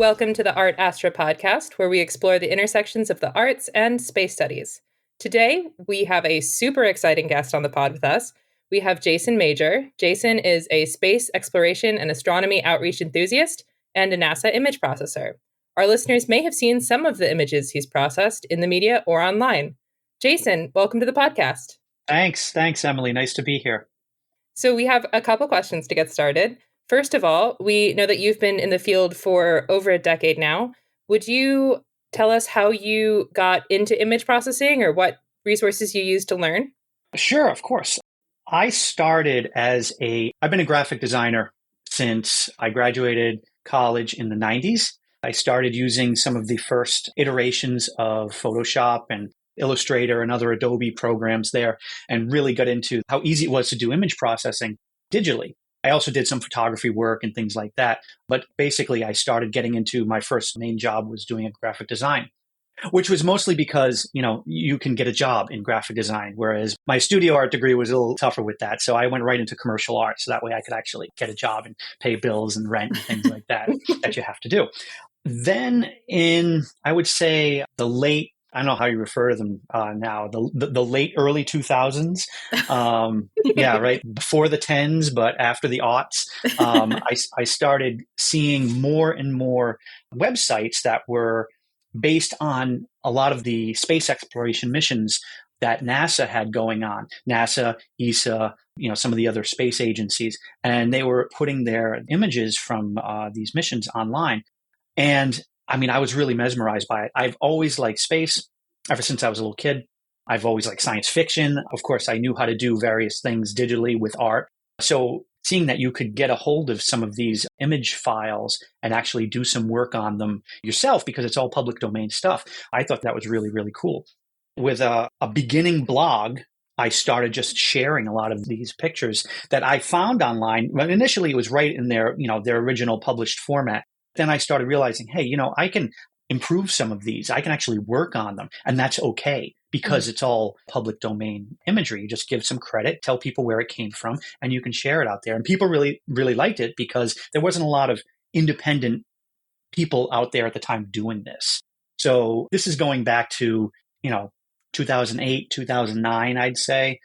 Welcome to the Art Astra podcast, where we explore the intersections of the arts and space studies. Today, we have a super exciting guest on the pod with us. We have Jason Major. Jason is a space exploration and astronomy outreach enthusiast and a NASA image processor. Our listeners may have seen some of the images he's processed in the media or online. Jason, welcome to the podcast. Thanks, Emily. Nice to be here. So we have a couple questions to get started. First of all, we know that you've been in the field for over a decade now. Would you tell us how you got into image processing or what resources you used to learn? Sure, of course. I've been a graphic designer since I graduated college in the 90s. I started using some of the first iterations of Photoshop and Illustrator and other Adobe programs there, and really got into how easy it was to do image processing digitally. I also did some photography work and things like that. But basically, I started getting into my first main job was doing a graphic design, which was mostly because, you can get a job in graphic design, whereas my studio art degree was a little tougher with that. So I went right into commercial art. So that way I could actually get a job and pay bills and rent and things like that that you have to do. Then I would say I don't know how you refer to them now, the late early 2000s. Yeah, right. Before the tens, but after the aughts, I started seeing more and more websites that were based on a lot of the space exploration missions that NASA had going on. NASA, ESA, some of the other space agencies, and they were putting their images from these missions online. And I was really mesmerized by it. I've always liked space ever since I was a little kid. I've always liked science fiction. Of course, I knew how to do various things digitally with art. So seeing that you could get a hold of some of these image files and actually do some work on them yourself, because it's all public domain stuff, I thought that was really, really cool. With a beginning blog, I started just sharing a lot of these pictures that I found online. Well, initially, it was right in their original published format. Then I started realizing, hey, I can improve some of these. I can actually work on them. And that's okay because it's all public domain imagery. You just give some credit, tell people where it came from, and you can share it out there. And people really, really liked it because there wasn't a lot of independent people out there at the time doing this. So this is going back to, 2008, 2009, I'd say.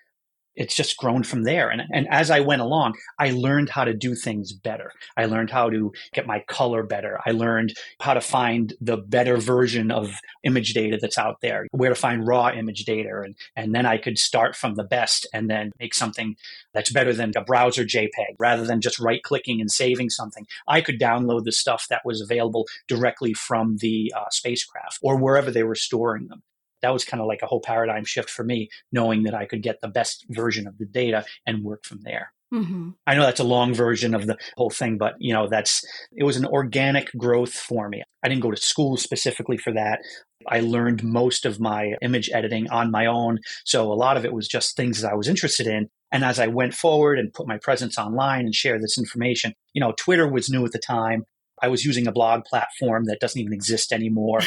It's just grown from there. And as I went along, I learned how to do things better. I learned how to get my color better. I learned how to find the better version of image data that's out there, where to find raw image data. And then I could start from the best and then make something that's better than a browser JPEG. Rather than just right-clicking and saving something, I could download the stuff that was available directly from the spacecraft or wherever they were storing them. That was kind of like a whole paradigm shift for me, knowing that I could get the best version of the data and work from there. Mm-hmm. I know that's a long version of the whole thing, but it was an organic growth for me. I didn't go to school specifically for that. I learned most of my image editing on my own. So a lot of it was just things that I was interested in. And as I went forward and put my presence online and share this information, Twitter was new at the time. I was using a blog platform that doesn't even exist anymore.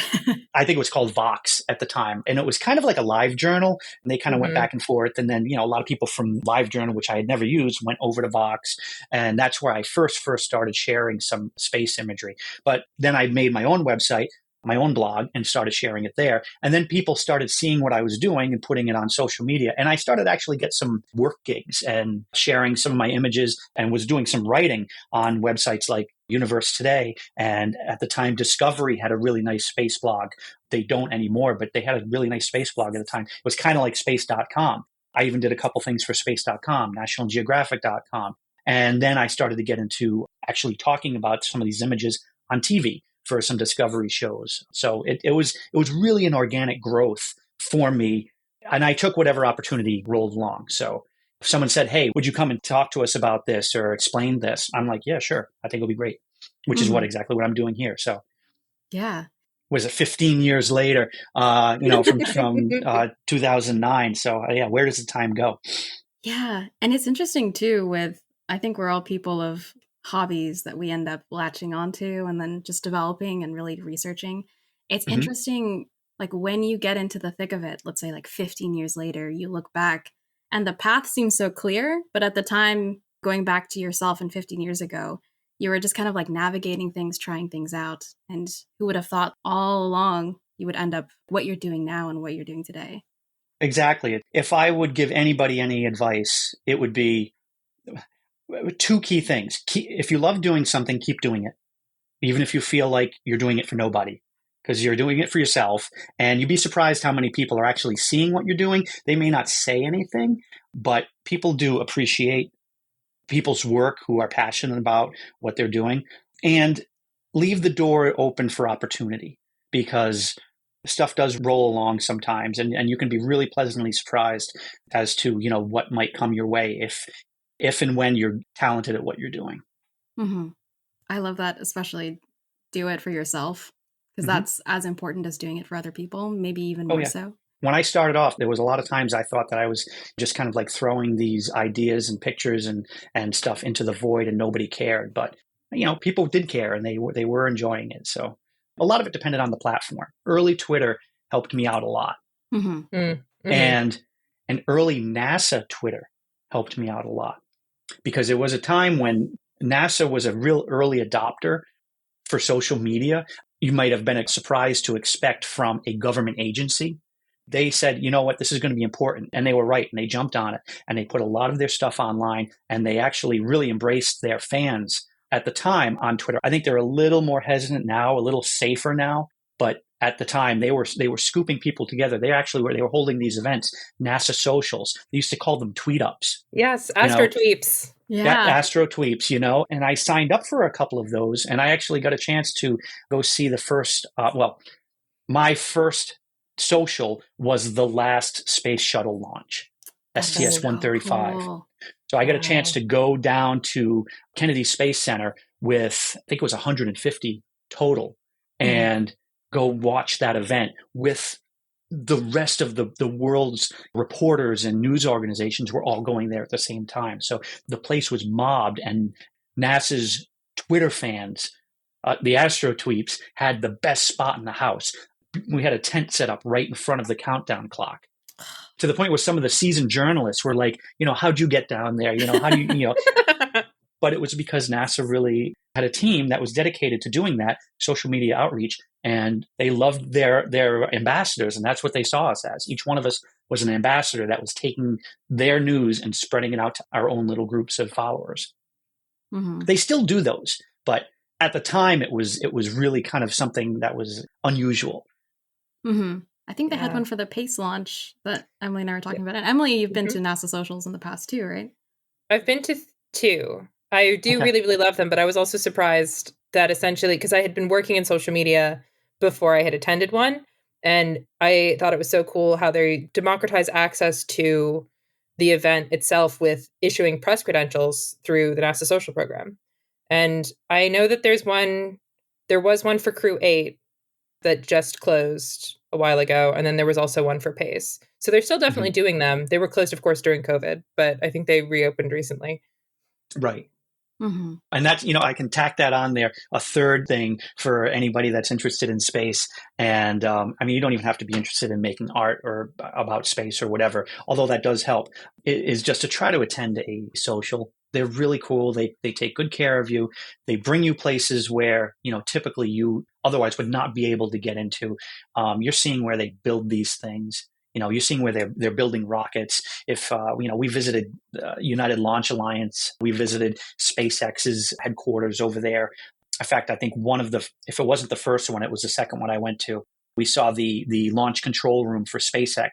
I think it was called Vox at the time. And it was kind of like a live journal. And they kind of went back and forth. And then, a lot of people from live journal, which I had never used, went over to Vox. And that's where I first started sharing some space imagery. But then I made my own website, my own blog, and started sharing it there. And then people started seeing what I was doing and putting it on social media. And I started actually get some work gigs and sharing some of my images, and was doing some writing on websites like Universe Today. And at the time, Discovery had a really nice space blog. They don't anymore, but they had a really nice space blog at the time. It was kind of like space.com. I even did a couple things for space.com, nationalgeographic.com. And then I started to get into actually talking about some of these images on TV for some Discovery shows. So it was really an organic growth for me. And I took whatever opportunity rolled along. So if someone said, hey, would you come and talk to us about this or explain this? I'm like, yeah, sure. I think it'll be great, which is exactly what I'm doing here. So yeah. Was it 15 years later, from 2009. So yeah, where does the time go? Yeah. And it's interesting too I think we're all people of hobbies that we end up latching onto and then just developing and really researching. It's interesting, like when you get into the thick of it, let's say like 15 years later, you look back and the path seems so clear. But at the time, going back to yourself and 15 years ago, you were just kind of like navigating things, trying things out. And who would have thought all along you would end up what you're doing now and what you're doing today? Exactly. If I would give anybody any advice, it would be two key things. If you love doing something, keep doing it, even if you feel like you're doing it for nobody, because you're doing it for yourself. And you'd be surprised how many people are actually seeing what you're doing. They may not say anything, but people do appreciate people's work who are passionate about what they're doing. And leave the door open for opportunity, because stuff does roll along sometimes, and you can be really pleasantly surprised as to, what might come your way if and when you're talented at what you're doing. Mm-hmm. I love that, especially do it for yourself, because that's as important as doing it for other people, maybe even more so. When I started off, there was a lot of times I thought that I was just kind of like throwing these ideas and pictures and stuff into the void and nobody cared. But, people did care, and they were enjoying it. So a lot of it depended on the platform. Early Twitter helped me out a lot. Mm-hmm. Mm-hmm. And early NASA Twitter helped me out a lot, because it was a time when NASA was a real early adopter for social media. You might have been surprised to expect from a government agency. They said, you know what, this is going to be important. And they were right. And they jumped on it, and they put a lot of their stuff online, and they actually really embraced their fans at the time on Twitter. I think they're a little more hesitant now, a little safer now. But at the time, they were scooping people together. They were holding these events, NASA socials. They used to call them tweet ups. Yes, Astro Tweeps. Yeah. Astro Tweeps, and I signed up for a couple of those, and I actually got a chance to go see the first, my first social was the last space shuttle launch, STS-135. Cool. So I got a chance to go down to Kennedy Space Center with, I think it was 150 total, and go watch that event with the rest of the world's reporters and news organizations were all going there at the same time. So the place was mobbed, and NASA's Twitter fans, the Astro Tweeps, had the best spot in the house. We had a tent set up right in front of the countdown clock, to the point where some of the seasoned journalists were like, how'd you get down there? How do you, But it was because NASA really had a team that was dedicated to doing that social media outreach, and they loved their ambassadors, and that's what they saw us as. Each one of us was an ambassador that was taking their news and spreading it out to our own little groups of followers. Mm-hmm. They still do those, but at the time it was really kind of something that was unusual. Mm-hmm. I think they had one for the PACE launch that Emily and I were talking about. And Emily, you've been to NASA socials in the past too, right? I've been to 2. I do really, really love them, but I was also surprised that essentially, because I had been working in social media before I had attended one, and I thought it was so cool how they democratize access to the event itself with issuing press credentials through the NASA social program. And I know that there was one for Crew 8 that just closed a while ago, and then there was also one for PACE. So they're still definitely doing them. They were closed, of course, during COVID, but I think they reopened recently. Right. Mm-hmm. And that's, I can tack that on there. A third thing for anybody that's interested in space. And you don't even have to be interested in making art or about space or whatever, although that does help, is just to try to attend a social. They're really cool. They take good care of you. They bring you places where, typically you otherwise would not be able to get into. You're seeing where they build these things. You're seeing where they're building rockets. If, we visited United Launch Alliance, we visited SpaceX's headquarters over there. In fact, I think if it wasn't the first one, it was the second one I went to. We saw the launch control room for SpaceX.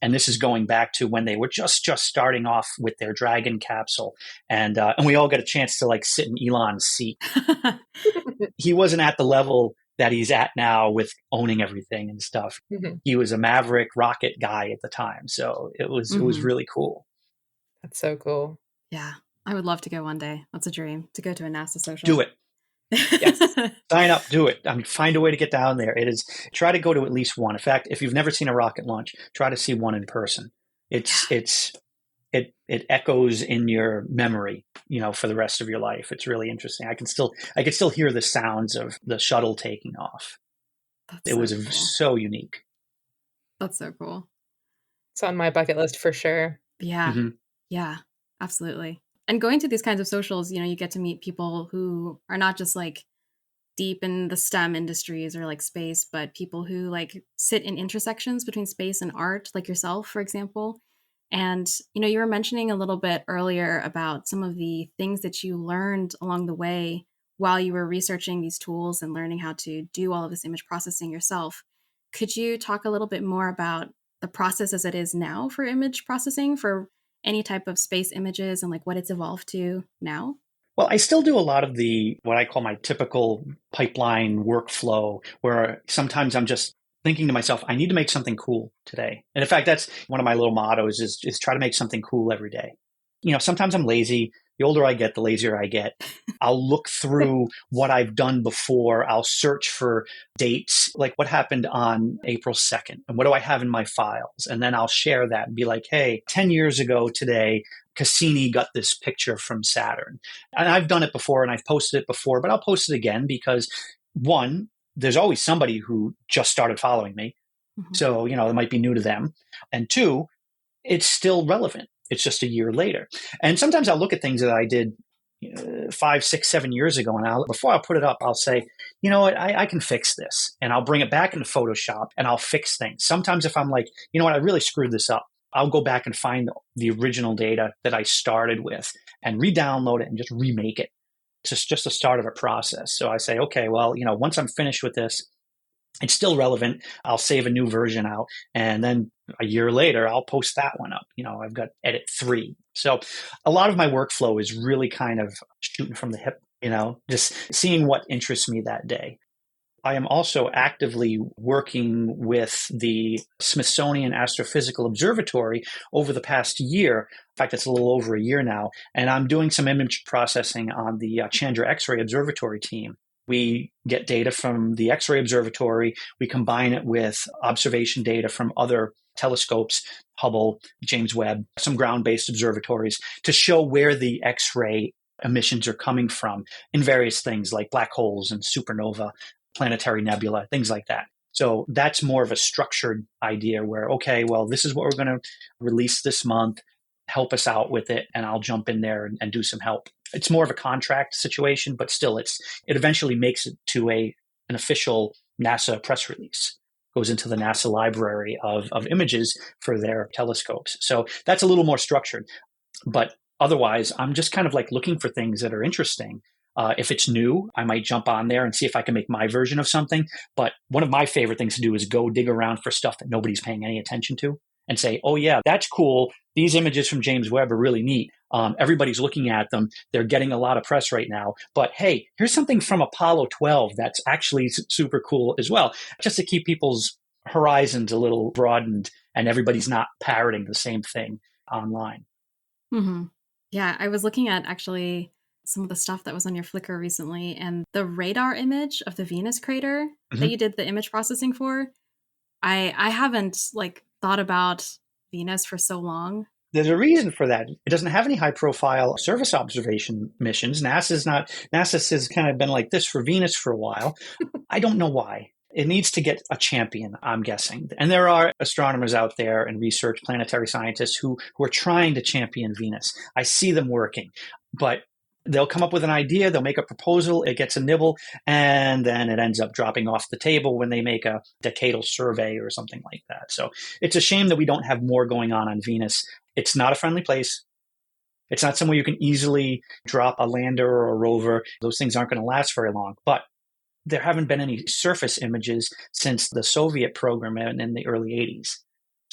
And this is going back to when they were just starting off with their Dragon capsule. And we all got a chance to sit in Elon's seat. He wasn't at the level that he's at now with owning everything and stuff. Mm-hmm. He was a maverick rocket guy at the time. So it was really cool. That's so cool. Yeah. I would love to go one day. That's a dream, to go to a NASA social. Do it. Yes. Sign up, do it. Find a way to get down there. Try to go to at least one. In fact, if you've never seen a rocket launch, try to see one in person. It echoes in your memory, for the rest of your life. It's really interesting. I could still hear the sounds of the shuttle taking off. It was cool. So unique. That's so cool. It's on my bucket list for sure. Yeah. Mm-hmm. Yeah, absolutely. And going to these kinds of socials, you get to meet people who are not just like deep in the STEM industries or like space, but people who like sit in intersections between space and art, like yourself, for example. And, you were mentioning a little bit earlier about some of the things that you learned along the way while you were researching these tools and learning how to do all of this image processing yourself. Could you talk a little bit more about the process as it is now for image processing for any type of space images and like what it's evolved to now? Well, I still do a lot of what I call my typical pipeline workflow, where sometimes I'm just thinking to myself, I need to make something cool today. And in fact, that's one of my little mottos is try to make something cool every day. Sometimes I'm lazy. The older I get, the lazier I get. I'll look through what I've done before. I'll search for dates, like what happened on April 2nd, and what do I have in my files? And then I'll share that and be like, hey, 10 years ago today, Cassini got this picture from Saturn. And I've done it before and I've posted it before, but I'll post it again because one, there's always somebody who just started following me. Mhm. So, it might be new to them. And two, it's still relevant. It's just a year later. And sometimes I'll look at things that I did 5, 6, 7 years ago. And before I put it up, I'll say, you know what, I can fix this. And I'll bring it back into Photoshop and I'll fix things. Sometimes if I'm like, you know what, I really screwed this up, I'll go back and find the original data that I started with and re-download it and just remake it. It's just the start of a process. So I say, okay, well, once I'm finished with this, it's still relevant. I'll save a new version out. And then a year later, I'll post that one up. I've got edit 3. So a lot of my workflow is really kind of shooting from the hip, just seeing what interests me that day. I am also actively working with the Smithsonian Astrophysical Observatory over the past year. In fact, it's a little over a year now. And I'm doing some image processing on the Chandra X-ray Observatory team. We get data from the X-ray Observatory. We combine it with observation data from other telescopes, Hubble, James Webb, some ground-based observatories, to show where the X-ray emissions are coming from in various things like black holes and supernova, planetary nebula, things like that. So that's more of a structured idea where, okay, well, this is what we're going to release this month. Help us out with it, and I'll jump in there and do some help. It's more of a contract situation, but still, it eventually makes it to an official NASA press release. Goes into the NASA library of images for their telescopes. So that's a little more structured. But otherwise, I'm just kind of like looking for things that are interesting. If it's new, I might jump on there and see if I can make my version of something. But one of my favorite things to do is go dig around for stuff that nobody's paying any attention to and say, oh, yeah, that's cool. These images from James Webb are really neat. Everybody's looking at them. They're getting a lot of press right now. But hey, here's something from Apollo 12 that's actually super cool as well, just to keep people's horizons a little broadened and everybody's not parroting the same thing online. Mm-hmm. Yeah, I was looking at actually some of the stuff that was on your Flickr recently, and the radar image of the Venus crater that you did the image processing for. I haven't thought about Venus for so long. There's a reason for that. It doesn't have any high profile surface observation missions. NASA has kind of been like this for Venus for a while. I don't know why. It needs to get a champion, I'm guessing. And there are astronomers out there and research planetary scientists who are trying to champion Venus. I see them working, but they'll come up with an idea, they'll make a proposal, it gets a nibble, and then it ends up dropping off the table when they make a decadal survey or something like that. So it's a shame that we don't have more going on Venus. It's not a friendly place. It's not somewhere you can easily drop a lander or a rover. Those things aren't going to last very long. But there haven't been any surface images since the Soviet program in the early 80s.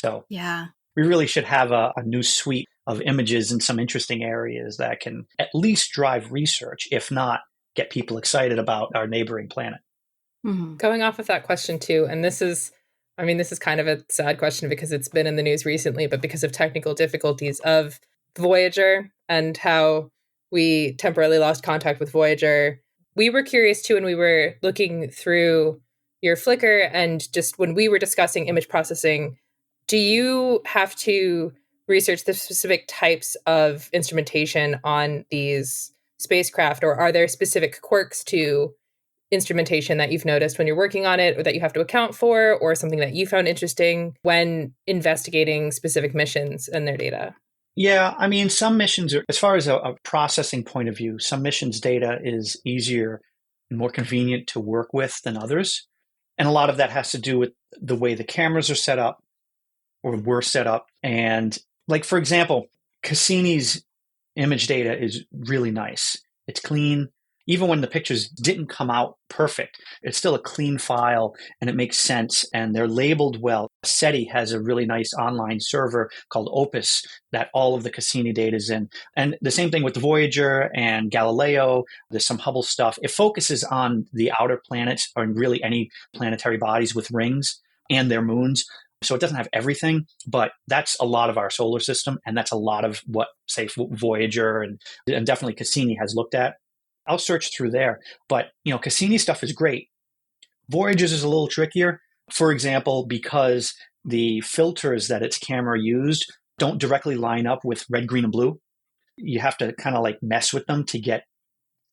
So yeah, we really should have a new suite of images in some interesting areas that can at least drive research, if not get people excited about our neighboring planet. Mm-hmm. Going off of that question too, and this is kind of a sad question because it's been in the news recently, but because of technical difficulties of Voyager and how we temporarily lost contact with Voyager, we were curious too when we were looking through your Flickr and just when we were discussing image processing, do you have to research the specific types of instrumentation on these spacecraft, or are there specific quirks to instrumentation that you've noticed when you're working on it or that you have to account for, or something that you found interesting when investigating specific missions and their data? Yeah, I mean, some missions are, as far as a processing point of view, some missions data is easier and more convenient to work with than others. And a lot of that has to do with the way the cameras are set up or were set up. And like, for example, Cassini's image data is really nice. It's clean. Even when the pictures didn't come out perfect, it's still a clean file and it makes sense and they're labeled well. SETI has a really nice online server called Opus that all of the Cassini data is in. And the same thing with the Voyager and Galileo. There's some Hubble stuff. It focuses on the outer planets or really any planetary bodies with rings and their moons. So it doesn't have everything, but that's a lot of our solar system. And that's a lot of what, say, Voyager and definitely Cassini has looked at. I'll search through there. But, Cassini stuff is great. Voyager's is a little trickier. For example, because the filters that its camera used don't directly line up with red, green, and blue. You have to kind of like mess with them to get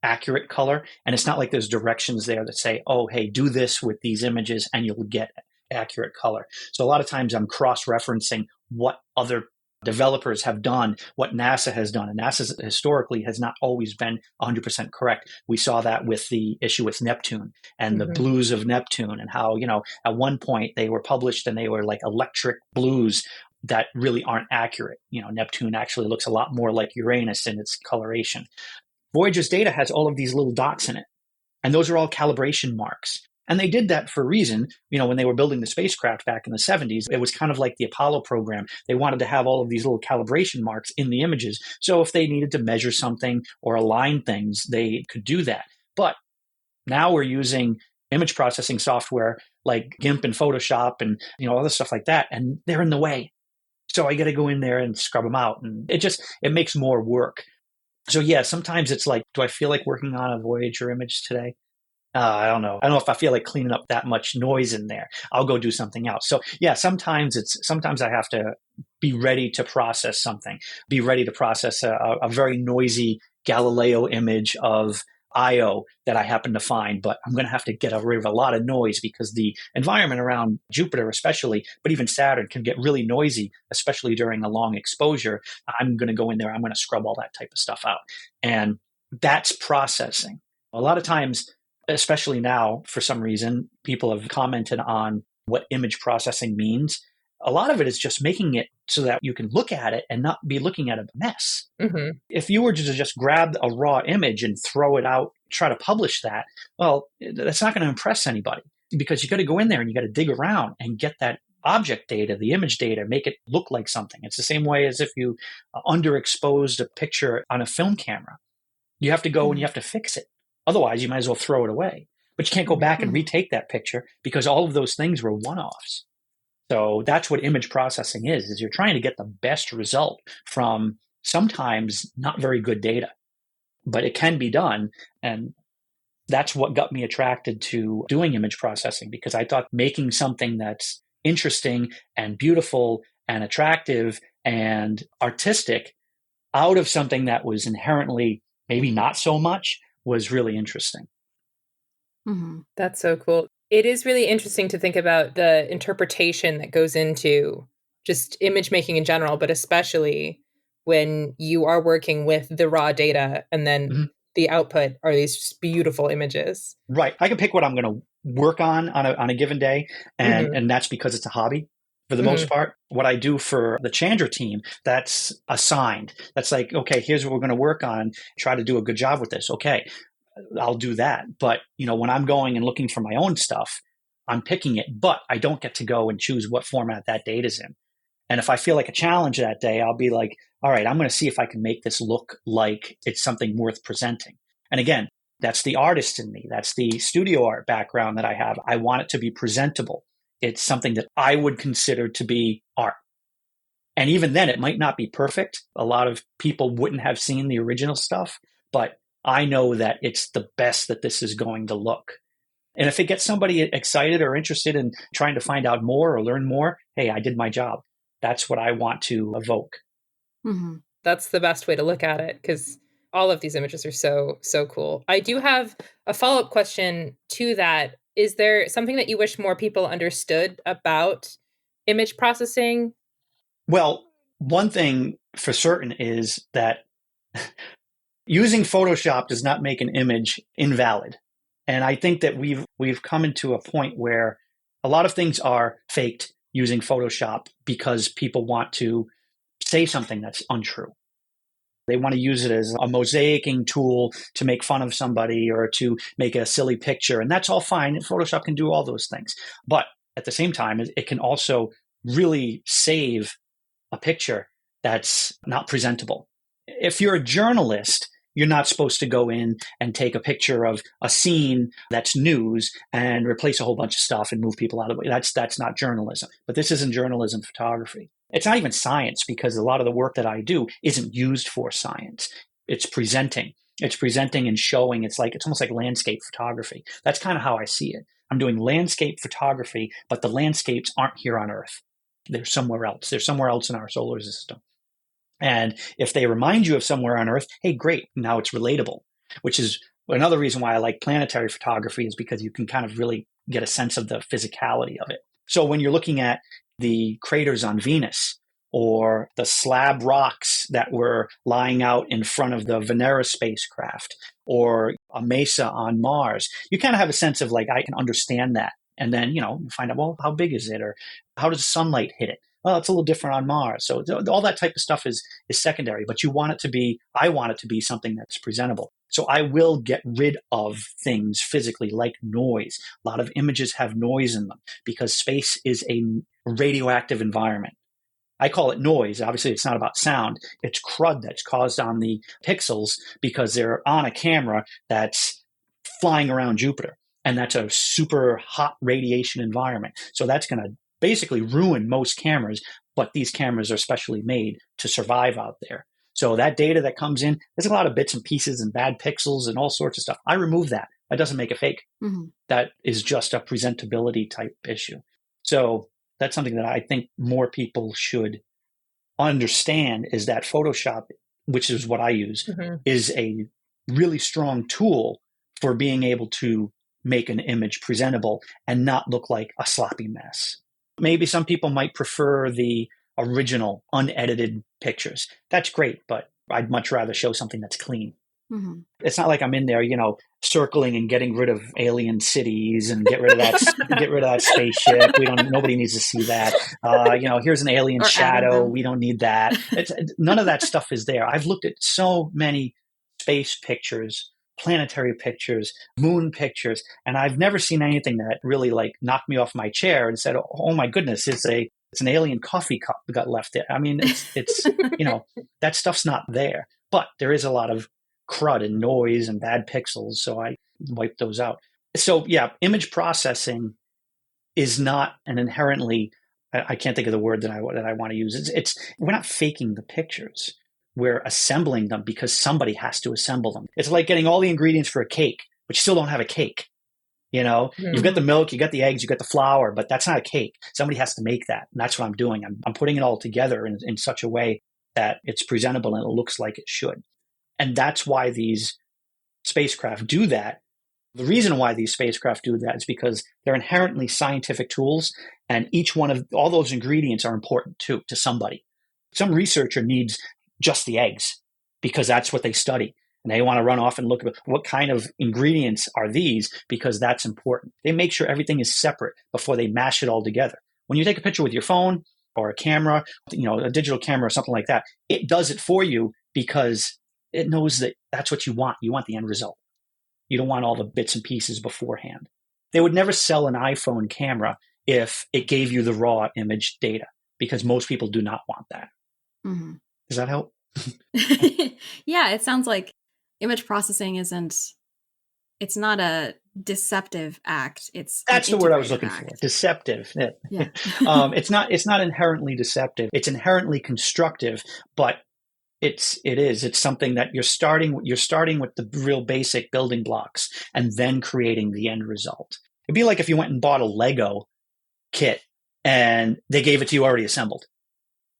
accurate color. And it's not like there's directions there that say, oh, hey, do this with these images and you'll get accurate color. So a lot of times I'm cross-referencing what other developers have done, what NASA has done. And NASA historically has not always been 100% correct. We saw that with the issue with Neptune and the blues of Neptune and how, at one point they were published and they were like electric blues that really aren't accurate. Neptune actually looks a lot more like Uranus in its coloration. Voyager's data has all of these little dots in it. And those are all calibration marks. And they did that for a reason. When they were building the spacecraft back in the 70s, it was kind of like the Apollo program. They wanted to have all of these little calibration marks in the images. So if they needed to measure something or align things, they could do that. But now we're using image processing software like GIMP and Photoshop and, other stuff like that. And they're in the way. So I got to go in there and scrub them out. And it makes more work. So yeah, sometimes it's like, do I feel like working on a Voyager image today? I don't know. I don't know if I feel like cleaning up that much noise in there. I'll go do something else. So yeah, sometimes I have to be ready to process something, be ready to process a very noisy Galileo image of Io that I happen to find, but I'm going to have to get rid of a lot of noise because the environment around Jupiter especially, but even Saturn can get really noisy, especially during a long exposure. I'm going to go in there. I'm going to scrub all that type of stuff out. And that's processing. A lot of times, especially now, for some reason, people have commented on what image processing means. A lot of it is just making it so that you can look at it and not be looking at a mess. If you were to just grab a raw image and throw it out, try to publish that, well, that's not going to impress anybody because you got to go in there and you got to dig around and get that object data, the image data, make it look like something. It's the same way as if you underexposed a picture on a film camera. You have to go and you have to fix it. Otherwise, you might as well throw it away. But you can't go back and retake that picture because all of those things were one-offs. So that's what image processing is you're trying to get the best result from sometimes not very good data. But it can be done. And that's what got me attracted to doing image processing because I thought making something that's interesting and beautiful and attractive and artistic out of something that was inherently maybe not so much was really interesting. That's so cool. It is really interesting to think about the interpretation that goes into just image making in general, but especially when you are working with the raw data and then the output are these just beautiful images. Right. I can pick what I'm going to work on a given day, and that's because it's a hobby. For the most part, what I do for the Chandra team, that's assigned. That's like, okay, here's what we're going to work on. Try to do a good job with this. Okay, I'll do that. But, when I'm going and looking for my own stuff, I'm picking it, but I don't get to go and choose what format that data's in. And if I feel like a challenge that day, I'll be like, all right, I'm going to see if I can make this look like it's something worth presenting. And again, that's the artist in me. That's the studio art background that I have. I want it to be presentable. It's something that I would consider to be art. And even then, it might not be perfect. A lot of people wouldn't have seen the original stuff, but I know that it's the best that this is going to look. And if it gets somebody excited or interested in trying to find out more or learn more, hey, I did my job. That's what I want to evoke. That's the best way to look at it because all of these images are so, so cool. I do have a follow-up question to that. Is there something that you wish more people understood about image processing? Well, one thing for certain is that using Photoshop does not make an image invalid. And I think that we've come into a point where a lot of things are faked using Photoshop because people want to say something that's untrue. They want to use it as a mosaicing tool to make fun of somebody or to make a silly picture. And that's all fine. Photoshop can do all those things. But at the same time, it can also really save a picture that's not presentable. If you're a journalist, you're not supposed to go in and take a picture of a scene that's news and replace a whole bunch of stuff and move people out of the way. That's not journalism. But this isn't journalism photography. It's not even science, because a lot of the work that I do isn't used for science. It's presenting. It's presenting and showing. It's almost like landscape photography. That's kind of how I see it. I'm doing landscape photography, but the landscapes aren't here on Earth. They're somewhere else. They're somewhere else in our solar system. And if they remind you of somewhere on Earth, hey, great, now it's relatable, which is another reason why I like planetary photography, is because you can kind of really get a sense of the physicality of it. So when you're looking at the craters on Venus or the slab rocks that were lying out in front of the Venera spacecraft or a mesa on Mars, you kind of have a sense of like, I can understand that. And then, you find out, well, how big is it? Or how does sunlight hit it? Well, it's a little different on Mars. So all that type of stuff is secondary, but I want it to be something that's presentable. So I will get rid of things physically like noise. A lot of images have noise in them because space is a radioactive environment. I call it noise. Obviously, it's not about sound. It's crud that's caused on the pixels because they're on a camera that's flying around Jupiter. And that's a super hot radiation environment. So that's going to basically ruin most cameras, but these cameras are specially made to survive out there. So that data that comes in, there's a lot of bits and pieces and bad pixels and all sorts of stuff. I remove that. That doesn't make it fake. Mm-hmm. That is just a presentability type issue. So that's something that I think more people should understand, is that Photoshop, which is what I use, mm-hmm. is a really strong tool for being able to make an image presentable and not look like a sloppy mess. Maybe some people might prefer the original unedited pictures. That's great, but I'd much rather show something that's clean. Mm-hmm. It's not like I'm in there, circling and getting rid of alien cities and get rid of that spaceship. Nobody needs to see that. Here's an alien or shadow. We don't need that. None of that stuff is there. I've looked at so many space pictures, planetary pictures, moon pictures, and I've never seen anything that really knocked me off my chair and said, "Oh my goodness, it's an alien coffee cup that got left there." I mean, it's that stuff's not there, but there is a lot of crud and noise and bad pixels, so I wipe those out. So yeah, image processing is not an inherently, I can't think of the word that I want to use. It's we're not faking the pictures. We're assembling them because somebody has to assemble them. It's like getting all the ingredients for a cake, but you still don't have a cake. Mm-hmm. You've got the milk, you got the eggs, you got the flour, but that's not a cake. Somebody has to make that. And that's what I'm doing. I'm putting it all together in such a way that it's presentable and it looks like it should. And that's why these spacecraft do that. The reason why these spacecraft do that is because they're inherently scientific tools, and each one of all those ingredients are important too to somebody. Some researcher needs just the eggs because that's what they study. And they want to run off and look at what kind of ingredients are these, because that's important. They make sure everything is separate before they mash it all together. When you take a picture with your phone or a camera, a digital camera or something like that, it does it for you because it knows that that's what you want. You want the end result. You don't want all the bits and pieces beforehand. They would never sell an iPhone camera if it gave you the raw image data, because most people do not want that. Mm-hmm. Does that help? Yeah, it sounds like image processing it's not a deceptive act. That's the word I was looking for. Deceptive. Yeah. It's not inherently deceptive. It's inherently constructive, but it's something that you're starting with the real basic building blocks and then creating the end result. It'd be like if you went and bought a Lego kit and they gave it to you already assembled.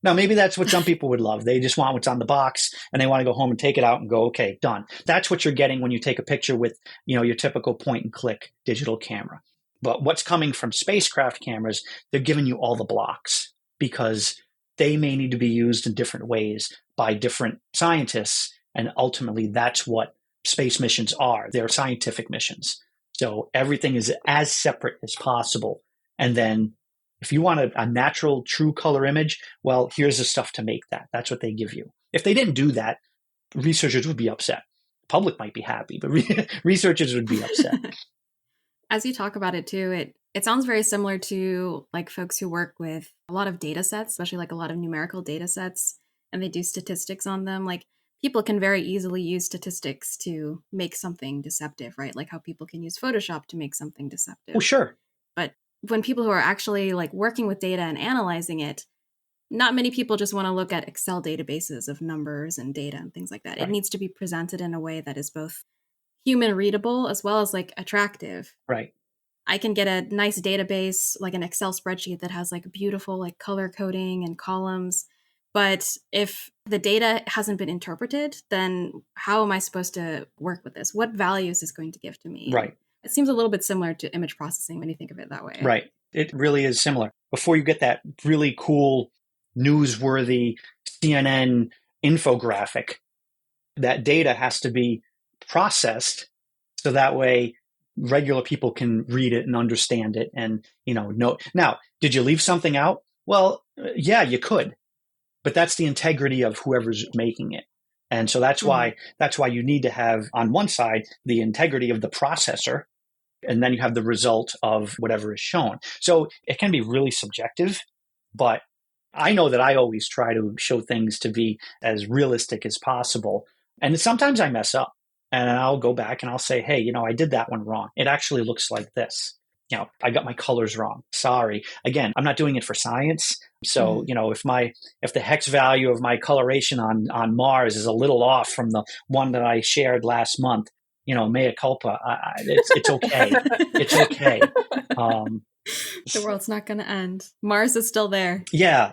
Now, maybe that's what some people would love. They just want what's on the box and they want to go home and take it out and go, okay, done. That's what you're getting when you take a picture with, your typical point and click digital camera. But what's coming from spacecraft cameras, they're giving you all the blocks because they may need to be used in different ways, by different scientists. And ultimately, that's what space missions are. They're scientific missions. So everything is as separate as possible. And then if you want a natural, true color image, well, here's the stuff to make that. That's what they give you. If they didn't do that, researchers would be upset. The public might be happy, but researchers would be upset. As you talk about it too, it sounds very similar to like folks who work with a lot of data sets, especially like a lot of numerical data sets, and they do statistics on them. Like people can very easily use statistics to make something deceptive, right? Like how people can use Photoshop to make something deceptive. Oh, sure. But when people who are actually like working with data and analyzing it, not many people just want to look at Excel databases of numbers and data and things like that. Right. It needs to be presented in a way that is both human readable as well as like attractive. Right. I can get a nice database, like an Excel spreadsheet that has like beautiful like color coding and columns. But if the data hasn't been interpreted, then how am I supposed to work with this? What values is going to give to me? Right. It seems a little bit similar to image processing when you think of it that way. Right. It really is similar. Before you get that really cool, newsworthy CNN infographic, that data has to be processed so that way regular people can read it and understand it and, know. Now, did you leave something out? Well, yeah, you could, but that's the integrity of whoever's making it. And so that's why you need to have on one side the integrity of the processor, and then you have the result of whatever is shown. So it can be really subjective, but I know that I always try to show things to be as realistic as possible. And sometimes I mess up and I'll go back and I'll say, hey, I did that one wrong. It actually looks like this. I got my colors wrong. Sorry. Again, I'm not doing it for science. So, if the hex value of my coloration on Mars is a little off from the one that I shared last month, mea culpa. It's okay. It's okay. The world's not going to end. Mars is still there. Yeah.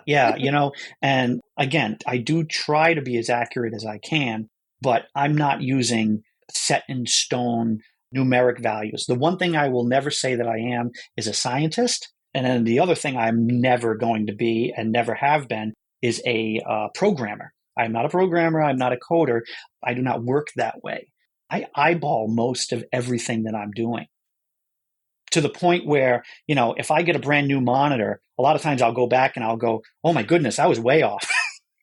And again, I do try to be as accurate as I can, but I'm not using set in stone numeric values. The one thing I will never say that I am is a scientist. And then the other thing I'm never going to be and never have been is a programmer. I'm not a programmer. I'm not a coder. I do not work that way. I eyeball most of everything that I'm doing to the point where, if I get a brand new monitor, a lot of times I'll go back and I'll go, oh my goodness, I was way off.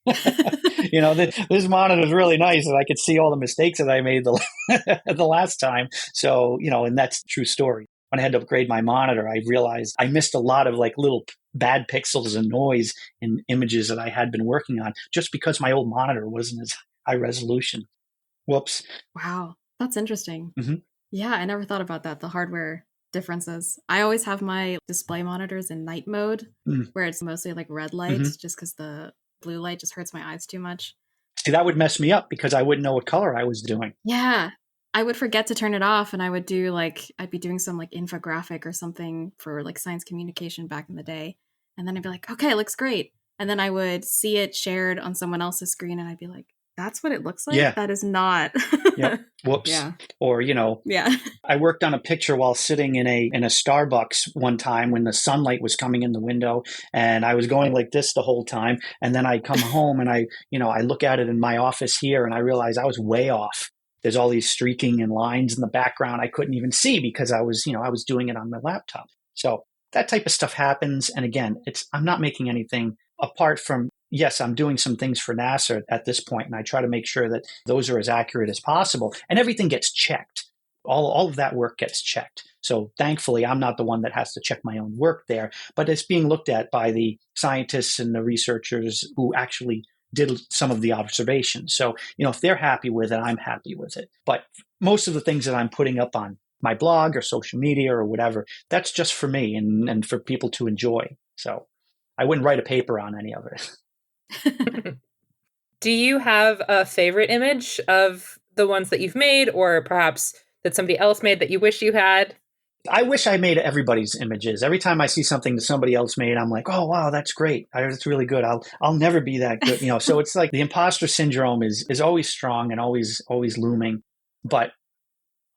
This monitor is really nice and I could see all the mistakes that I made the last time. So, and that's a true story. When I had to upgrade my monitor, I realized I missed a lot of like little bad pixels and noise in images that I had been working on just because my old monitor wasn't as high resolution. Whoops. Wow. That's interesting. Mm-hmm. Yeah, I never thought about that. The hardware differences. I always have my display monitors in night mode where it's mostly like red light just because the blue light just hurts my eyes too much. See, that would mess me up because I wouldn't know what color I was doing. Yeah. I would forget to turn it off and I would do I'd be doing some like infographic or something for like science communication back in the day. And then I'd be like, okay, it looks great. And then I would see it shared on someone else's screen and I'd be like, that's what it looks like? Yeah. That is not. Yep. Whoops. Yeah. Or, yeah. I worked on a picture while sitting in a Starbucks one time when the sunlight was coming in the window and I was going like this the whole time. And then I come home and I look at it in my office here and I realize I was way off. There's all these streaking and lines in the background I couldn't even see because I was doing it on my laptop. So that type of stuff happens. And again, I'm not making anything apart from, yes, I'm doing some things for NASA at this point, and I try to make sure that those are as accurate as possible. And everything gets checked. All of that work gets checked. So thankfully, I'm not the one that has to check my own work there, but it's being looked at by the scientists and the researchers who actually did some of the observations. So, if they're happy with it, I'm happy with it. But most of the things that I'm putting up on my blog or social media or whatever, that's just for me and for people to enjoy. So I wouldn't write a paper on any of it. Do you have a favorite image of the ones that you've made, or perhaps that somebody else made that you wish you had? I wish I made everybody's images. Every time I see something that somebody else made, I'm like, oh, wow, that's great. That's really good. I'll never be that good. So it's like the imposter syndrome is always strong and always looming. But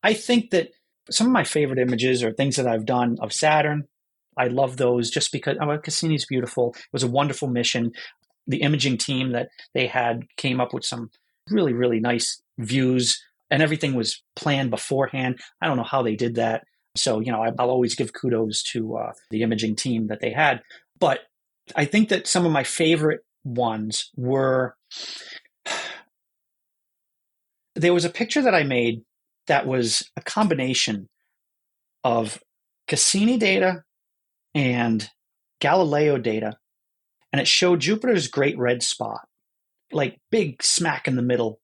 I think that some of my favorite images are things that I've done of Saturn. I love those just because Cassini's beautiful. It was a wonderful mission. the imaging team that they had came up with some really, really nice views, and everything was planned beforehand. I don't know how they did that. So, I'll always give kudos to the imaging team that they had. But I think that some of my favorite ones were, there was a picture that I made that was a combination of Cassini data and Galileo data, and it showed Jupiter's great red spot, like big smack in the middle.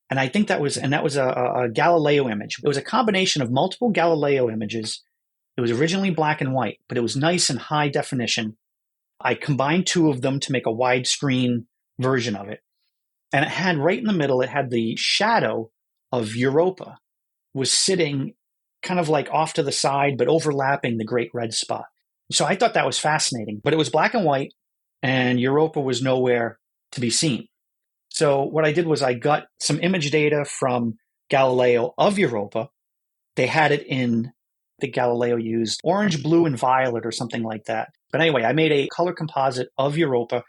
And I think that was a Galileo image. It was a combination of multiple Galileo images. It was originally black and white, but it was nice and high definition. I combined two of them to make a widescreen version of it. And it had right in the middle, it had the shadow of Europa was sitting kind of like off to the side, but overlapping the great red spot. So I thought that was fascinating, but it was black and white and Europa was nowhere to be seen. So what I did was I got some image data from Galileo of Europa. They had it in, the Galileo used orange, blue, and violet or something like that. But anyway, I made a color composite of Europa,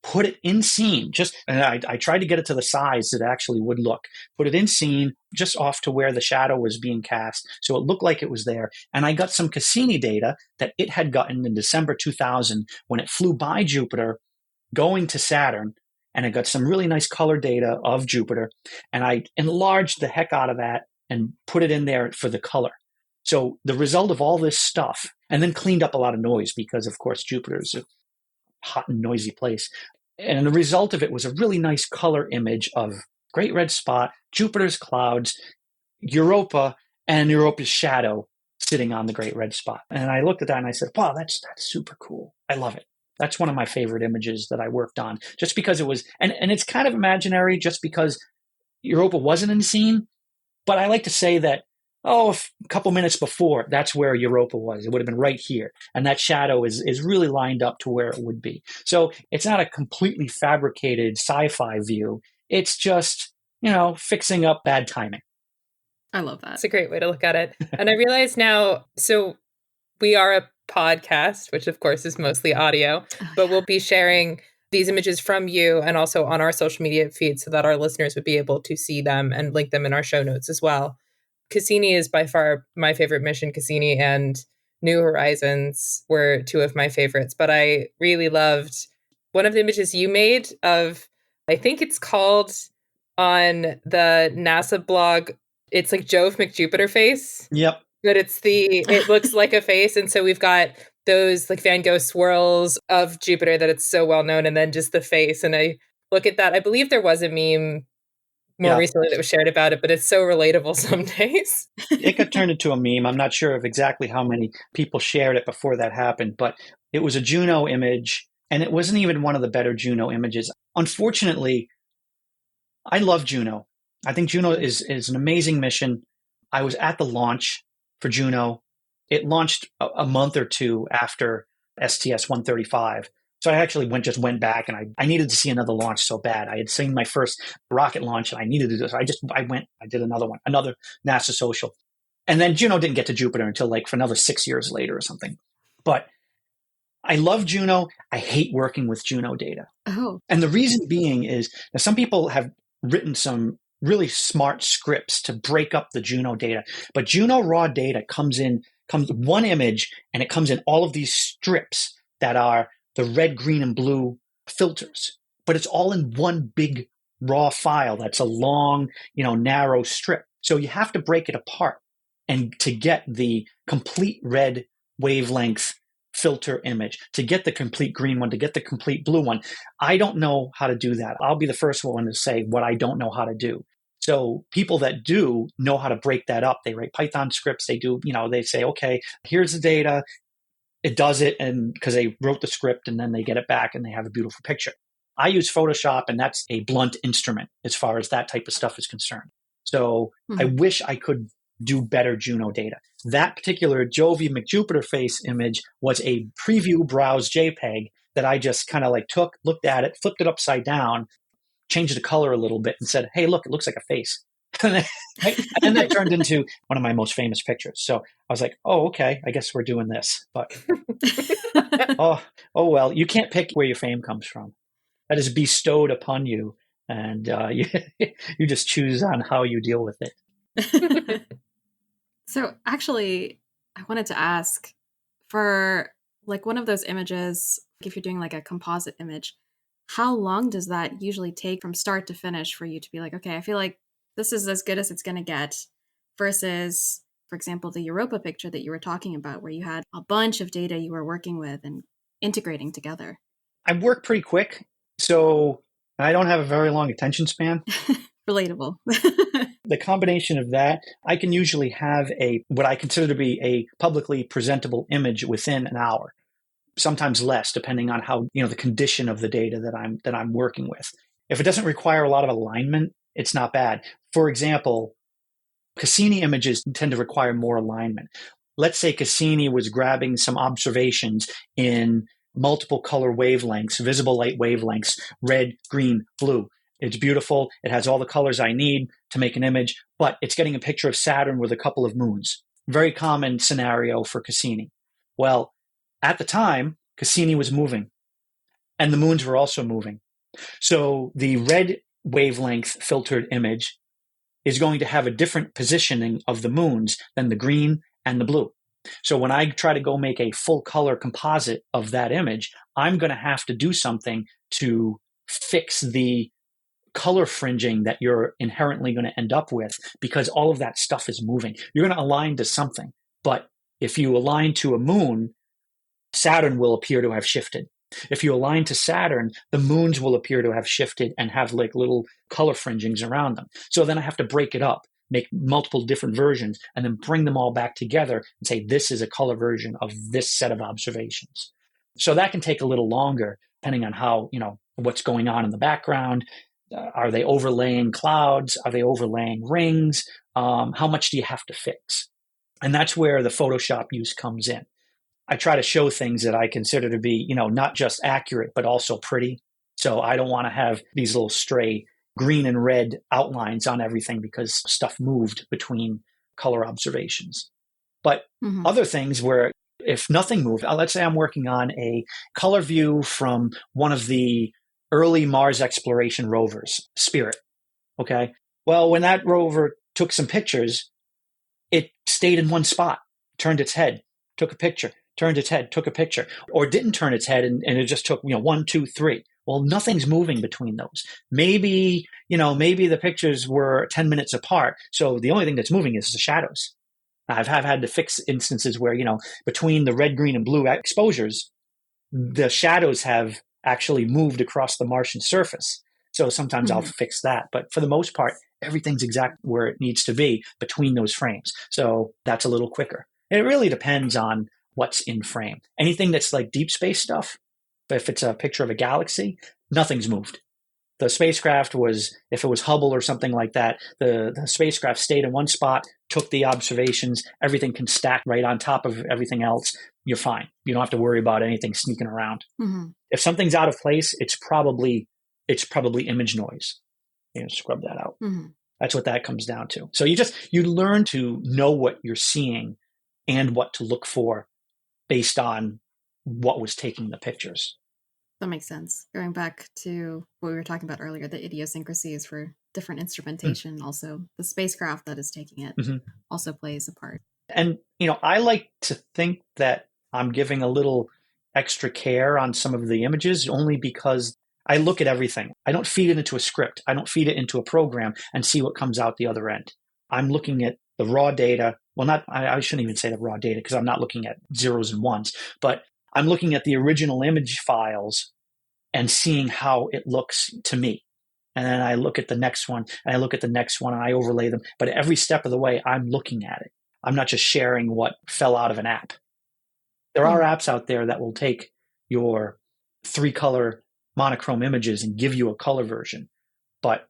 put it in scene, and I tried to get it to the size that it actually would look. Put it in scene, just off to where the shadow was being cast, so it looked like it was there. And I got some Cassini data that it had gotten in December 2000 when it flew by Jupiter, going to Saturn, and I got some really nice color data of Jupiter, and I enlarged the heck out of that and put it in there for the color. So the result of all this stuff, and then cleaned up a lot of noise because, of course, Jupiter is a hot and noisy place. And the result of it was a really nice color image of great red spot, Jupiter's clouds, Europa, and Europa's shadow sitting on the great red spot. And I looked at that and I said, wow, that's super cool. I love it. That's one of my favorite images that I worked on, just because it was, and it's kind of imaginary just because Europa wasn't in scene. But I like to say that, a couple minutes before, that's where Europa was. It would have been right here. And that shadow is really lined up to where it would be. So it's not a completely fabricated sci-fi view. It's just, fixing up bad timing. I love that. That's a great way to look at it. And I realize now, so we are a podcast, which of course is mostly audio, but we'll be sharing these images from you and also on our social media feed so that our listeners would be able to see them and link them in our show notes as well. Cassini is by far my favorite mission. Cassini and New Horizons were two of my favorites, but I really loved one of the images you made of, I think it's called on the NASA blog, it's like Jove McJupiter face. Yep. But it looks like a face. And so we've got those like Van Gogh swirls of Jupiter that it's so well known, and then just the face. And I look at that. I believe there was a meme more recently that was shared about it, but it's so relatable some days. It got turned into a meme. I'm not sure of exactly how many people shared it before that happened, but it was a Juno image, and it wasn't even one of the better Juno images. Unfortunately, I love Juno. I think Juno is an amazing mission. I was at the launch for Juno. It launched a month or two after STS-135. So I actually went back, and I needed to see another launch so bad. I had seen my first rocket launch and I needed to do so. I did another one, another NASA social. And then Juno didn't get to Jupiter until like for another 6 years later or something. But I love Juno. I hate working with Juno data. Oh. And the reason being is that some people have written some really smart scripts to break up the Juno data. But Juno raw data comes one image, and it comes in all of these strips that are the red, green, and blue filters. But it's all in one big raw file that's a long, narrow strip. So you have to break it apart and to get the complete red wavelength filter image, to get the complete green one, to get the complete blue one. I don't know how to do that. I'll be the first one to say what I don't know how to do. So people that do know how to break that up, they write Python scripts, they do, they say, okay, here's the data. It does it, and because they wrote the script, and then they get it back and they have a beautiful picture. I use Photoshop, and that's a blunt instrument as far as that type of stuff is concerned. So I wish I could do better Juno data. That particular Jove McJupiter face image was a preview browse JPEG that I just kind of like looked at it, flipped it upside down, changed the color a little bit, and said, hey, look, it looks like a face. And then that turned into one of my most famous pictures. So I was like, oh, okay, I guess we're doing this. But oh well, you can't pick where your fame comes from. that is bestowed upon you, and you just choose on how you deal with it. So actually, I wanted to ask for like one of those images, if you're doing like a composite image, how long does that usually take from start to finish for you to be like, okay, I feel like this is as good as it's going to get versus, for example, the Europa picture that you were talking about, where you had a bunch of data you were working with and integrating together? I work pretty quick, so I don't have a very long attention span. Relatable. The combination of that, I can usually have what I consider to be a publicly presentable image within an hour, sometimes less, depending on how, the condition of the data that I'm working with. If it doesn't require a lot of alignment, it's not bad. For example, Cassini images tend to require more alignment. Let's say Cassini was grabbing some observations in multiple color wavelengths, visible light wavelengths, red, green, blue. It's beautiful. It has all the colors I need to make an image, but it's getting a picture of Saturn with a couple of moons. Very common scenario for Cassini. Well, at the time, Cassini was moving, and the moons were also moving. So the red wavelength filtered image is going to have a different positioning of the moons than the green and the blue. So when I try to go make a full color composite of that image, I'm going to have to do something to fix the color fringing that you're inherently going to end up with, because all of that stuff is moving. You're going to align to something. But if you align to a moon, Saturn will appear to have shifted. If you align to Saturn, the moons will appear to have shifted and have like little color fringings around them. So then I have to break it up, make multiple different versions, and then bring them all back together and say, this is a color version of this set of observations. So that can take a little longer, depending on how, what's going on in the background. Are they overlaying clouds? Are they overlaying rings? How much do you have to fix? And that's where the Photoshop use comes in. I try to show things that I consider to be, not just accurate, but also pretty. So I don't want to have these little stray green and red outlines on everything because stuff moved between color observations. But other things where if nothing moved, let's say I'm working on a color view from one of the early Mars exploration rovers, Spirit. Okay. Well, when that rover took some pictures, it stayed in one spot, turned its head, took a picture, turned its head, took a picture, or didn't turn its head and it just took, 1, 2, 3. Well, nothing's moving between those. Maybe the pictures were 10 minutes apart. So the only thing that's moving is the shadows. I've had to fix instances where, between the red, green, and blue exposures, the shadows have actually moved across the Martian surface. So sometimes I'll fix that. But for the most part, everything's exactly where it needs to be between those frames. So that's a little quicker. And it really depends on what's in frame. Anything that's like deep space stuff, if it's a picture of a galaxy, nothing's moved. The spacecraft was, if it was Hubble or something like that, the spacecraft stayed in one spot, took the observations, everything can stack right on top of everything else. You're fine. You don't have to worry about anything sneaking around. If something's out of place, it's probably image noise. Scrub that out. That's what that comes down to. So you learn to know what you're seeing and what to look for based on what was taking the pictures. That makes sense. Going back to what we were talking about earlier, the idiosyncrasies for different instrumentation, also the spacecraft that is taking it also plays a part. And, I like to think that I'm giving a little extra care on some of the images only because I look at everything. I don't feed it into a script. I don't feed it into a program and see what comes out the other end. I'm looking at the raw data. Well, I shouldn't even say the raw data because I'm not looking at zeros and ones, but I'm looking at the original image files and seeing how it looks to me. And then I look at the next one and I look at the next one and I overlay them. But every step of the way, I'm looking at it. I'm not just sharing what fell out of an app. There are apps out there that will take your 3-color monochrome images and give you a color version. But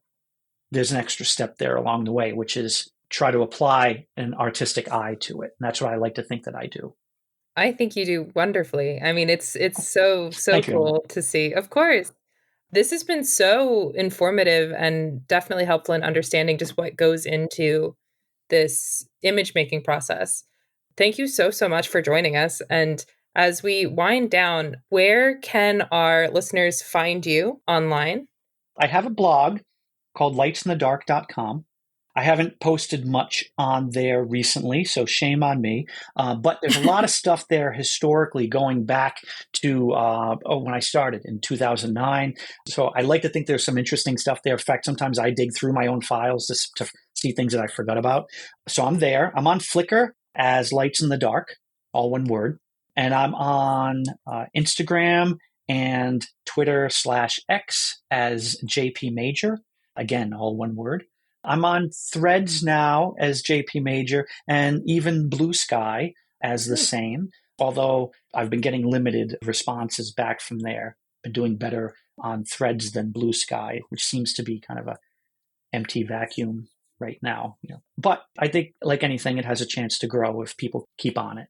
there's an extra step there along the way, which is try to apply an artistic eye to it. And that's what I like to think that I do. I think you do wonderfully. I mean, it's so cool to see. Of course. This has been so informative and definitely helpful in understanding just what goes into this image making process. Thank you so much for joining us. And as we wind down, where can our listeners find you online? I have a blog called lightsinthedark.com. I haven't posted much on there recently, so shame on me. But there's a lot of stuff there historically going back to when I started in 2009. So I like to think there's some interesting stuff there. In fact, sometimes I dig through my own files to see things that I forgot about. So I'm there. I'm on Flickr as Lights in the Dark, all one word. And I'm on Instagram and Twitter/X as JP Major. Again, all one word. I'm on Threads now as JP Major and even Blue Sky as the same, although I've been getting limited responses back from there. Been doing better on Threads than Blue Sky, which seems to be kind of a empty vacuum right now. But I think, like anything, it has a chance to grow if people keep on it.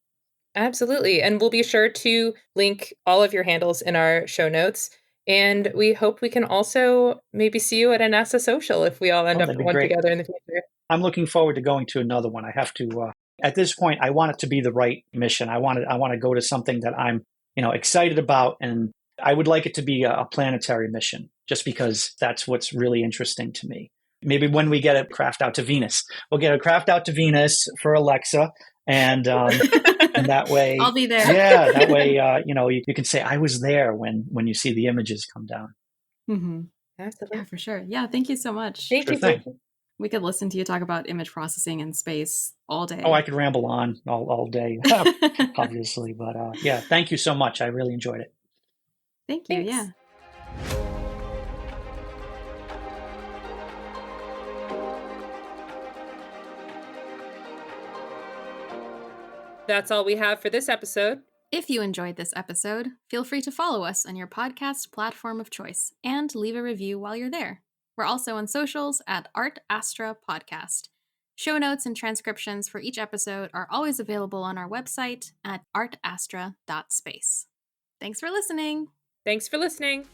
Absolutely. And we'll be sure to link all of your handles in our show notes. And we hope we can also maybe see you at a NASA social if we all end up That'd at be one great. together in the future. I'm looking forward to going to another one. I have to, at this point, I want it to be the right mission. I want to go to something that I'm, excited about. And I would like it to be a planetary mission just because that's what's really interesting to me. Maybe when we get a craft out to Venus, we'll get a craft out to Venus for Alexa. And that way, I'll be there. Yeah, that way, you can say I was there when you see the images come down. Mm-hmm. Absolutely. Yeah, for sure. Yeah, thank you so much. Thank you. Thing. We could listen to you talk about image processing in space all day. Oh, I could ramble on all day, obviously. But yeah, thank you so much. I really enjoyed it. Thank you. Thanks. Yeah. That's all we have for this episode. If you enjoyed this episode, feel free to follow us on your podcast platform of choice and leave a review while you're there. We're also on socials at Art Astra Podcast. Show notes and transcriptions for each episode are always available on our website at artastra.space. Thanks for listening. Thanks for listening.